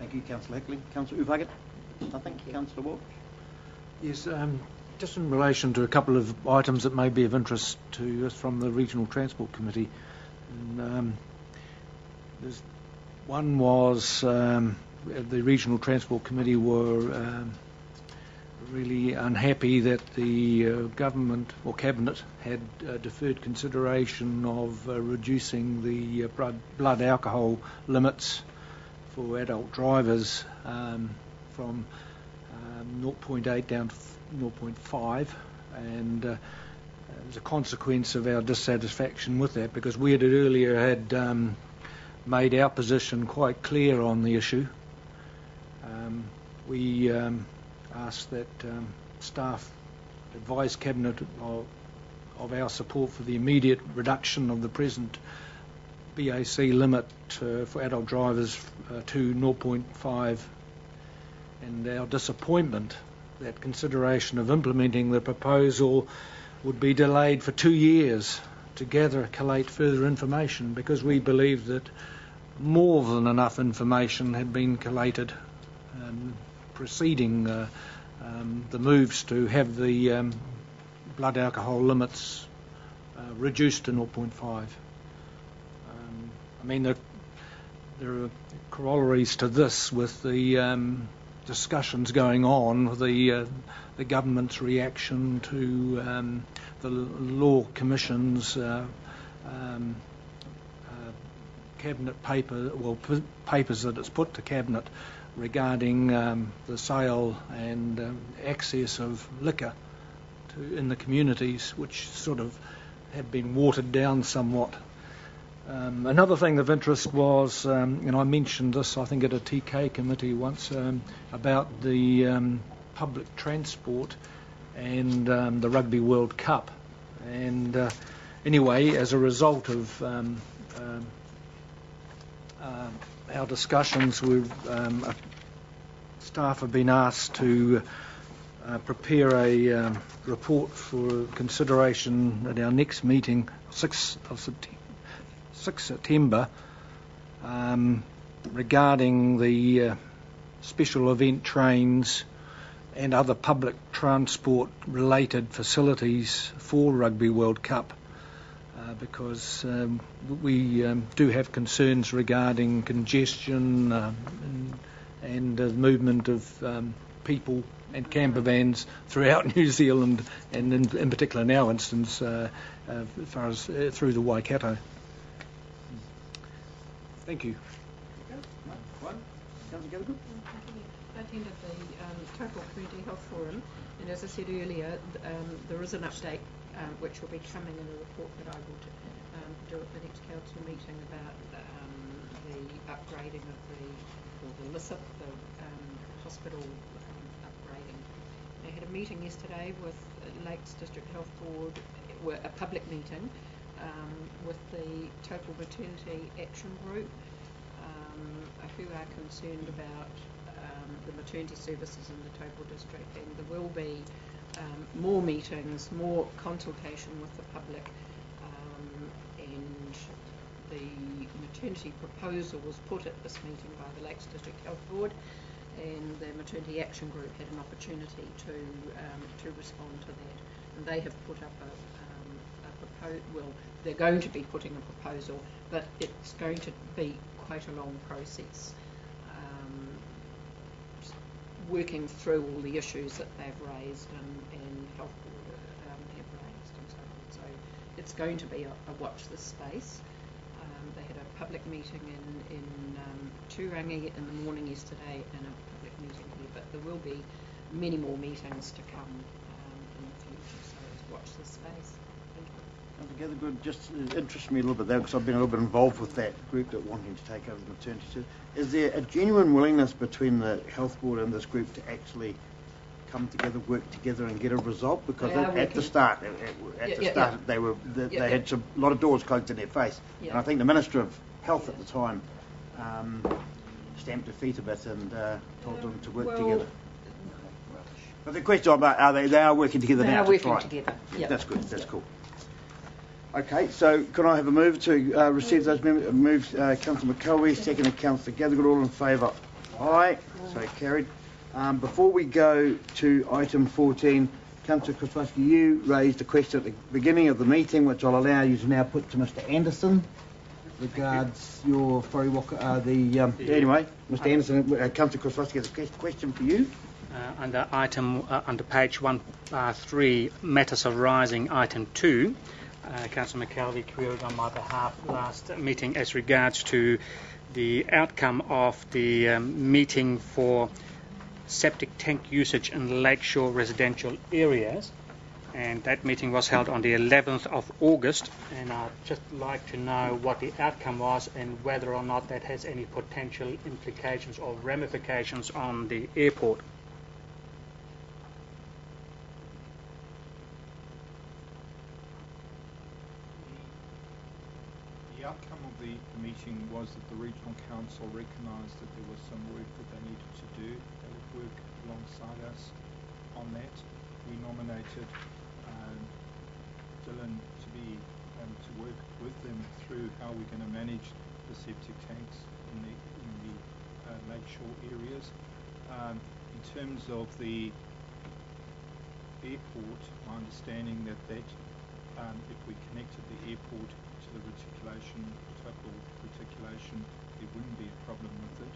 Thank you, Councillor Hickling. Councillor Uvagat? Nothing. Councillor Walsh? Yes, just in relation to a couple of items that may be of interest to us from the Regional Transport Committee. And, one was the Regional Transport Committee were really unhappy that the government or cabinet had deferred consideration of reducing the blood alcohol limits for adult drivers from 0.8 down to 0.5, and as a consequence of our dissatisfaction with that, because we had earlier made our position quite clear on the issue. We asked that staff advise Cabinet of our support for the immediate reduction of the present BAC limit for adult drivers to 0.5, and our disappointment that consideration of implementing the proposal would be delayed for 2 years to collate further information, because we believe that more than enough information had been collated preceding the moves to have the blood alcohol limits reduced to 0.5. I mean, there are corollaries to this with the discussions going on, the government's reaction to the Law Commission's cabinet papers that it's put to cabinet regarding the sale and access of liquor in the communities, which sort of have been watered down somewhat. Another thing of interest was, and I mentioned this I think at a TK committee once, about the public transport and the Rugby World Cup. And anyway, as a result of our discussions, staff have been asked to prepare a report for consideration at our next meeting, 6th September, regarding the special event trains and other public transport related facilities for Rugby World Cup, because we do have concerns regarding congestion and the movement of people and camper vans throughout New Zealand, and in particular in our instance as far as through the Waikato. Thank you. I attended the Taupo Community Health Forum, and as I said earlier, there is an update which will be coming in a report that I will do at the next council meeting about the upgrading of the LISIP, the hospital upgrading. I had a meeting yesterday with Lakes District Health Board, a public meeting with the Taupo Maternity Action Group, who are concerned about the maternity services in the Taupo district, and there will be more meetings, more consultation with the public, and the maternity proposal was put at this meeting by the Lakes District Health Board, and the Maternity Action Group had an opportunity to respond to that, and they have put up a proposal. Well, they're going to be putting a proposal, but it's going to be quite a long process, working through all the issues that they've raised and Health Board have raised and so on. So it's going to be a watch this space. They had a public meeting in Turangi in the morning yesterday and a public meeting here, but there will be many more meetings to come in the future, so watch this space. Together good. Just interests me a little bit there, because I've been a little bit involved with that group that wanting to take over the maternity service. Is there a genuine willingness between the health board and this group to actually come together, work together, and get a result? Because at the start, they had a lot of doors closed in their face, and I think the Minister of Health at the time stamped their feet a bit and told them to work together. But the question about they are working together now. They are working together. Yeah, that's good. That's cool. Okay, so can I have a move to receive those moves? Councillor McCulvey, second Councillor Gallagher, all in favour? Aye. So carried. Before we go to item 14, Councillor Kraswowski, you raised a question at the beginning of the meeting, which I'll allow you to now put to Mr. Anderson. Regards your whai anyway, Mr. Anderson, Councillor Kraswowski has a question for you. Under page 1.3, matters arising, item 2, Councillor McKelvey queried on my behalf last meeting as regards to the outcome of the meeting for septic tank usage in lakeshore residential areas, and that meeting was held on the 11th of August, and I'd just like to know what the outcome was and whether or not that has any potential implications or ramifications on the airport. The outcome of the meeting was that the Regional Council recognised that there was some work that they needed to do. They would work alongside us on that. We nominated Dylan to work with them through how we're going to manage the septic tanks in the lakeshore areas. In terms of the airport, my understanding that if we connected the airport to the reticulation, total reticulation, there wouldn't be a problem with it.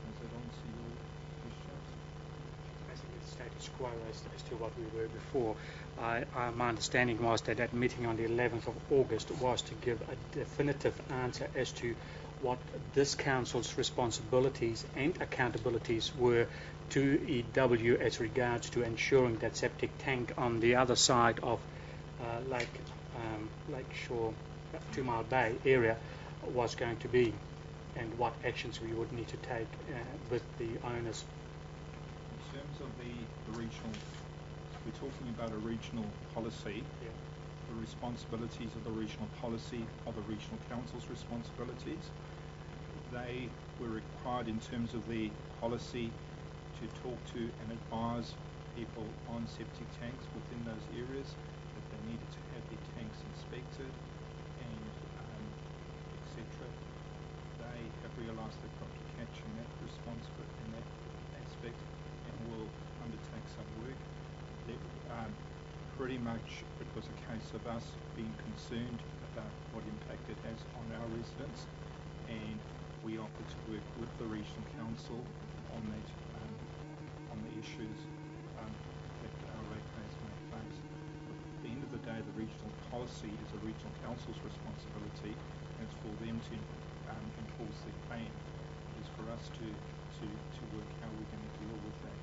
Does that answer your questions? Basically the status quo as to what we were before. My understanding was that that meeting on the 11th of August was to give a definitive answer as to what this council's responsibilities and accountabilities were to EW as regards to ensuring that septic tank on the other side of Lakeshore 2 Mile Bay area was going to be, and what actions we would need to take with the owners. In terms of the regional, we're talking about a regional policy. Yeah. The responsibilities of the regional policy are the regional council's responsibilities. They were required in terms of the policy to talk to and advise people on septic tanks within those areas, that they needed to have their tanks inspected and etc. They have realised they've got to catch in that in that aspect, and will undertake some work. Pretty much it was a case of us being concerned about what impact it has on our residents, and we offered to work with the regional council on that, on the issues that our ratepayers may face. At the end of the day, the regional policy is a regional council's responsibility, and it's for them to enforce their plan. It is for us to work how we're going to deal with that.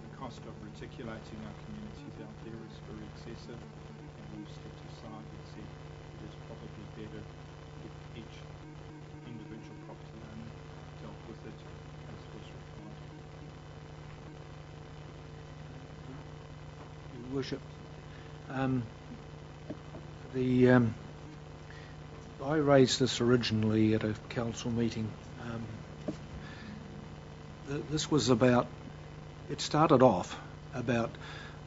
The cost of reticulating our communities out there is very excessive, and we've stepped aside and said it is probably better if each individual property owner dealt with it as was required. Your Worship, I raised this originally at a council meeting. This was about, it started off about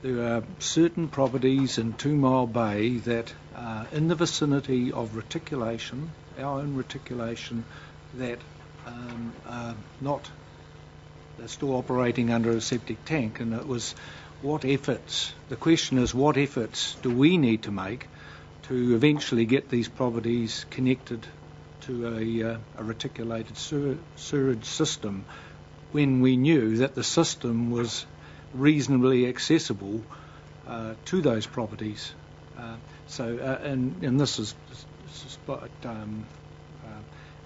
there are certain properties in 2 Mile Bay that are in the vicinity of reticulation, our own reticulation, that are not, they're still operating under a septic tank, and it was what efforts, the question is what efforts do we need to make to eventually get these properties connected to a reticulated sewerage system, when we knew that the system was reasonably accessible to those properties. And this is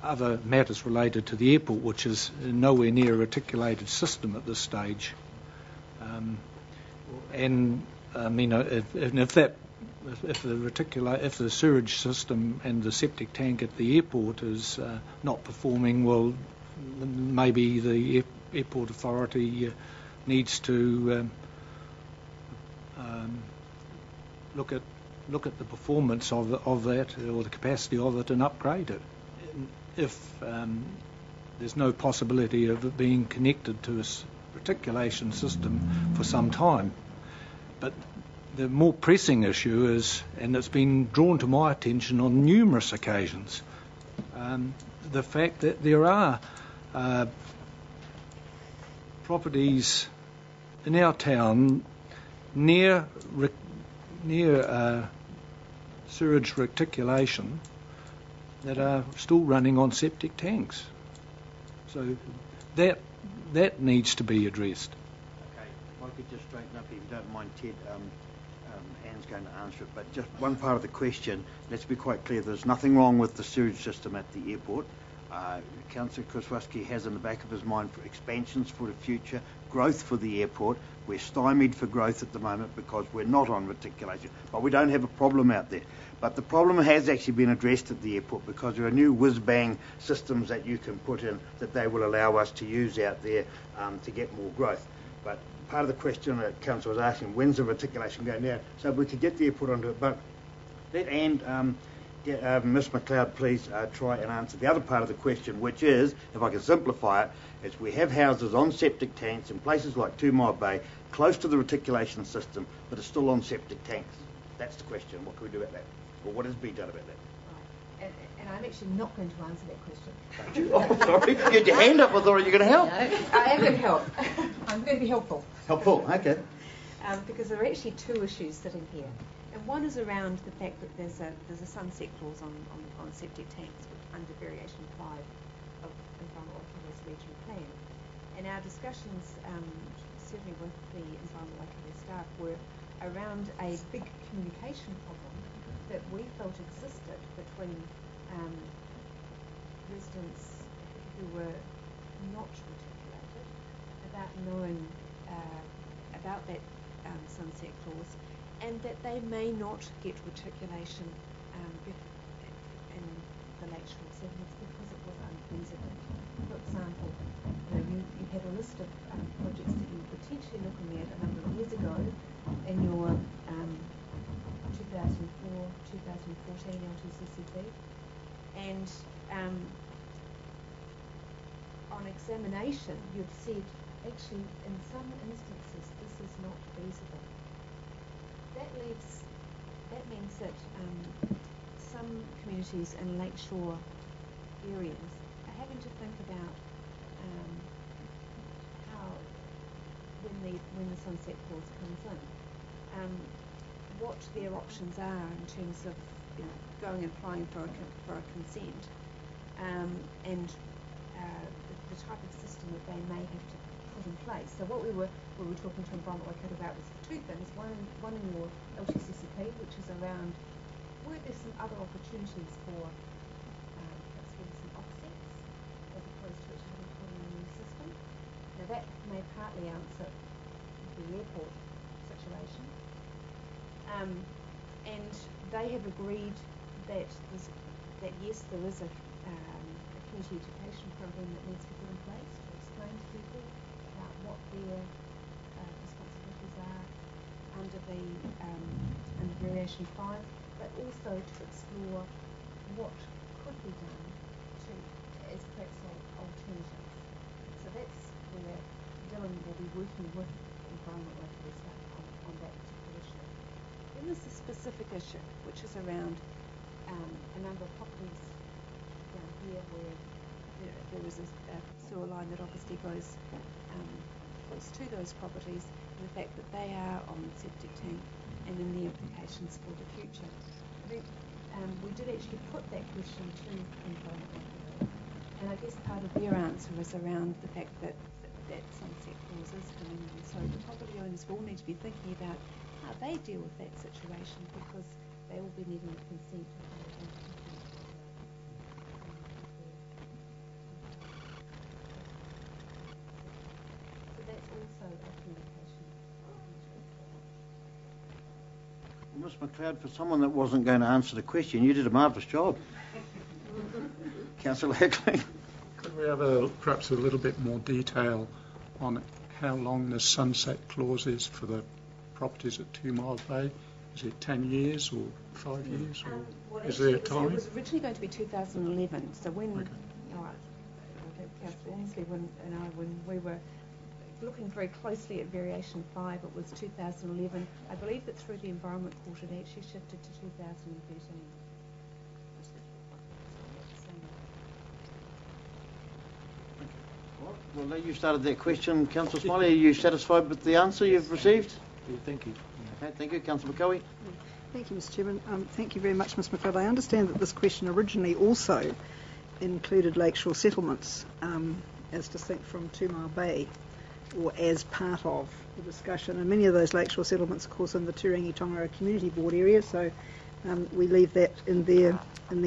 other matters related to the airport, which is nowhere near a reticulated system at this stage. And I mean, if the sewage system and the septic tank at the airport is not performing well, maybe the airport authority needs to look at the performance of that, or the capacity of it, and upgrade it. If there's no possibility of it being connected to a reticulation system for some time. But the more pressing issue is, and it's been drawn to my attention on numerous occasions, the fact that there are properties in our town near sewage reticulation that are still running on septic tanks. So that needs to be addressed. Okay, if I could just straighten up, if you don't mind, Ted. Anne's going to answer it, but just one part of the question. Let's be quite clear. There's nothing wrong with the sewage system at the airport. Councillor Kraswowski has in the back of his mind for expansions for the future, growth for the airport. We're stymied for growth at the moment because we're not on reticulation, but we don't have a problem out there. But the problem has actually been addressed at the airport because there are new whiz-bang systems that you can put in that they will allow us to use out there to get more growth. But part of the question that Council was asking, when's the reticulation going down? So we could get the airport onto it, but let Anne, Ms McLeod, please try and answer the other part of the question, which is, if I can simplify it, is we have houses on septic tanks in places like 2 Mile Bay, close to the reticulation system, but are still on septic tanks. That's the question. What can we do about that? Or what has been done about that? Right. And I'm actually not going to answer that question. Oh, sorry. You had your hand up. I thought you were going to help. No, I am going to help. I'm going to be helpful. Helpful, okay. Because there are actually 2 issues sitting here. And one is around the fact that there's a sunset clause on septic tanks under variation 5 of Environmental Whakaaro Regional Plan. And our discussions, certainly with the Environmental Whakaaro staff, were around a big communication problem that we felt existed between residents who were not reticulated about knowing about that sunset clause, and that they may not get reticulation in the lakeshore settlements because it was unfeasible. For example, you had a list of projects that you were potentially looking at a number of years ago in your 2004-2014 LTCCP, and on examination you've said actually in some instances this is not feasible. That means that some communities in lakeshore areas are having to think about how when the sunset clause comes in, what their options are in terms of going and applying for a consent, and the type of system that they may have to put in place. So what we were talking to Environmental Whakaaro about was 2 things. One in your LTCCP, which is around were there some other opportunities for perhaps getting some offsets as opposed to actually having to put in a new system. Now that may partly answer the airport situation. And they have agreed that yes, there is a community education program that needs to be put in place to explain to people about what their responsibilities are under variation 5, but also to explore what could be done as perhaps alternatives. So that's where Dylan will be working with Environmental Whakaaro staff on that particular issue. Then there's the specific issue, which is around a number of properties down here where there is a sewer line that obviously goes close to those properties, and the fact that they are on septic tank, and then the implications for the future. I think we did actually put that question to Environmental Whakaaro, and I guess part of their answer is around the fact that sunset clause is coming in, so the property owners will need to be thinking about how they deal with that situation, because they will be needing the consent of the so that's also a communication. Ms McLeod, for someone that wasn't going to answer the question, you did a marvellous job. Councillor Heckley. Could we have perhaps a little bit more detail on how long the sunset clause is for the properties at 2 Mile Bay? Is it 10 years or 5 years? Or well, is there a time? It was originally going to be 2011. So when, okay. Councillor Ainsley when we were looking very closely at variation 5, it was 2011. I believe that through the Environment Court it actually shifted to 2013. Well, you started that question, Councillor Smiley. Are you satisfied with the answer you've received? Thank you. Okay, thank you. Councillor McCowie. Thank you, Mr Chairman. Thank you very much, Ms McLeod. I understand that this question originally also included lakeshore settlements as distinct from 2 Mile Bay, or as part of the discussion. And many of those lakeshore settlements, of course, in the Turangi-Tongariro Community Board area, so we leave that in their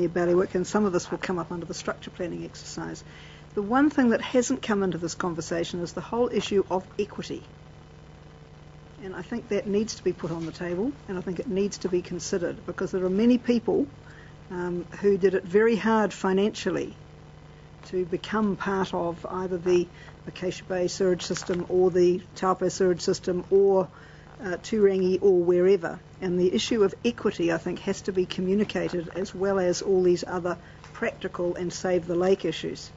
bailiwick, and some of this will come up under the structure planning exercise. The one thing that hasn't come into this conversation is the whole issue of equity. And I think that needs to be put on the table, and I think it needs to be considered, because there are many people who did it very hard financially to become part of either the Acacia Bay sewage system or the Taupo sewage system or Turangi or wherever. And the issue of equity, I think, has to be communicated, as well as all these other practical and save the lake issues.